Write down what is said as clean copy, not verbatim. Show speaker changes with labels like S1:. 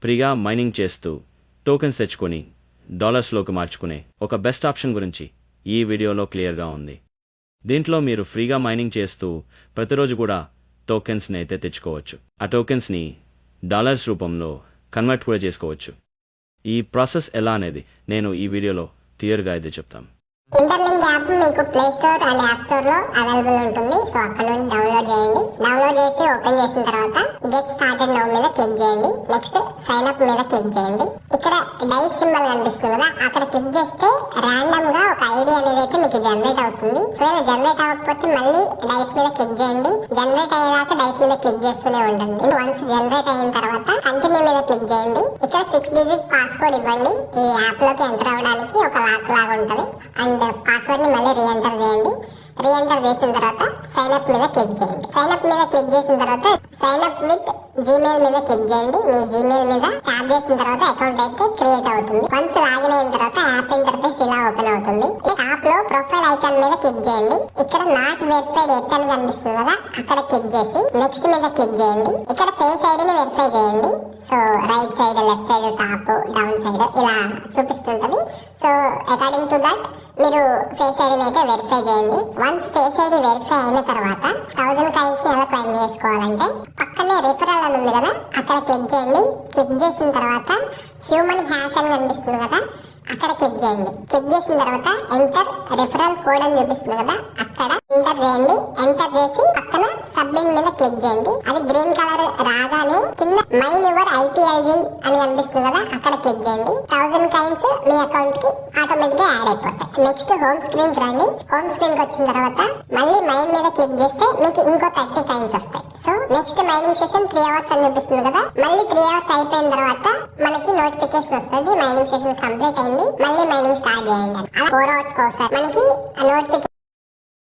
S1: ఫ్రీగా మైనింగ్ చేస్తూ టోకెన్స్ తెచ్చుకొని డాలర్స్లోకి మార్చుకునే ఒక బెస్ట్ ఆప్షన్ గురించి ఈ వీడియోలో క్లియర్గా ఉంది. దీంట్లో మీరు ఫ్రీగా మైనింగ్ చేస్తూ ప్రతిరోజు కూడా టోకెన్స్ని అయితే తెచ్చుకోవచ్చు. ఆ టోకెన్స్ని డాలర్స్ రూపంలో కన్వర్ట్ కూడా చేసుకోవచ్చు. ఈ ప్రాసెస్ ఎలా అనేది నేను ఈ వీడియోలో క్లియర్గా అయితే చెప్తాను.
S2: ఇంటర్లింక్ యాప్ మీకు play store and app store లో అవైలబుల్ ఉంటుంది. సో అక్కడ నుండి డౌన్లోడ్ చేయండి. డౌన్లోడ్ చేసి ఓపెన్ చేసిన తర్వాత గెట్ స్టార్టెడ్ నౌ మీద క్లిక్ చేయండి. నెక్స్ట్ సైన్ అప్ మీద క్లిక్ చేయండి. ఇక్కడ డైస్ సింబల్ కనిపిస్తుంది కదా, అక్కడ క్లిక్ చేస్తే ర్యాండమ్ గా ఒక ఐడి అనేది అయితే మీకు జనరేట్ అవుతుంది. ఒకవేళ జనరేట్ అవ్వకపోతే మళ్ళీ డైస్ మీద క్లిక్ చేయండి. జనరేట్ అయ్యేదాకా డైస్ మీద క్లిక్ చేస్తూనే ఉండండి. వన్స్ జనరేట్ అయిన తర్వాత కంటిన్యూ మీద క్లిక్ చేయండి. ఇక్కడ 6 డిజిట్ పాస్వర్డ్ ఇవ్వండి. ఈ యాప్ లోకి ఎంటర్ అవ్వడానికి ఒక లాక్ లాగా ఉంటది. అండ్ పాస్వర్డ్ ని మళ్ళీ రీఎంటర్ చేయండి. రీఎంటర్ చేసిన తర్వాత సైన్ అప్ మీద క్లిక్ చేయండి. సైన్ అప్ మీద క్లిక్ చేసిన తర్వాత సైన్ అప్ విత్ జీమెయిల్ మీద క్లిక్ చేయండి. మీ జీమెయిల్ మీద ట్యాప్ చేసిన తర్వాత అకౌంట్ అయితే క్రియేట్ అవుతుంది. వన్స్ లాగిన్ అయిన తర్వాత యాప్ ఇంటర్ఫేస్ ఇలా ఓపెన్ అవుతుంది. యాప్ లో ప్రొఫైల్ ఐకాన్ మీద క్లిక్ చేయండి. ఇక్కడ నాట్ వెరిఫైడ్ ఎట్ అని కనిపిస్తుంది కదా, అక్కడ క్లిక్ చేసి నెక్స్ట్ మీద క్లిక్ చేయండి. ఇక్కడ ఫేస్ ఐడిని వెరిఫై చేయండి. So right side, left side, top, down side ఇలా చూపిస్తుంటది. సో అకార్డింగ్ టు దట్ మీరు ఫేస్ ఐడిని అయితే వెరిఫై చేయండి. వన్స్ ఫేస్ ఐడి వెరిఫై అయిన తర్వాత 1000 కాయిన్స్ ఎలా క్లైమ్ చేసుకోవాలంటే పక్కనే రిఫరల్ అని ఉంది కదా, అక్కడ క్లిక్ చేయండి. క్లిక్ చేసిన తర్వాత హ్యూమన్ హ్యాష్ అని కనిపిస్తుంది కదా, అక్కడ క్లిక్ చేయండి. క్లిక్ చేసిన తర్వాత ఎంటర్ రిఫరల్ కోడ్ అని చూపిస్తుంది కదా, అక్కడ ఎంటర్ చేయండి. ఎంటర్ చేసి పక్కన సబ్మిట్ మీద క్లిక్ చేయండి. అది గ్రీన్ కలర్ రాగానే కింద మైన్ యువర్ ఐపీఎల్జీ అని కనిపిస్తుంది కదా, అక్కడ క్లిక్ చేయండి. 1000 కాయిన్స్ మీ అకౌంట్ కి ఆటోమేటిక్ గా యాడ్ అయిపోతాయి. నెక్స్ట్ హోమ్ స్క్రీన్ కి రండి. హోమ్ స్క్రీన్ కి వచ్చిన తర్వాత మళ్ళీ మైన్ మీద క్లిక్ చేస్తే మీకు ఇంకో 30 కాయిన్స్ వస్తాయి. So next mining session 3 hours అని చూపిస్తుంది కదా, మళ్ళీ 3 అవర్స్ అయిపోయిన తర్వాత మనకి నోటిఫికేషన్ వస్తుంది మైనింగ్ సెషన్ కంప్లీట్ అయింది, మళ్ళీ మైనింగ్ స్టార్ట్ చేయండి. అలా 4 అవర్స్ ఒకసారి మనకి నోటిఫికేషన్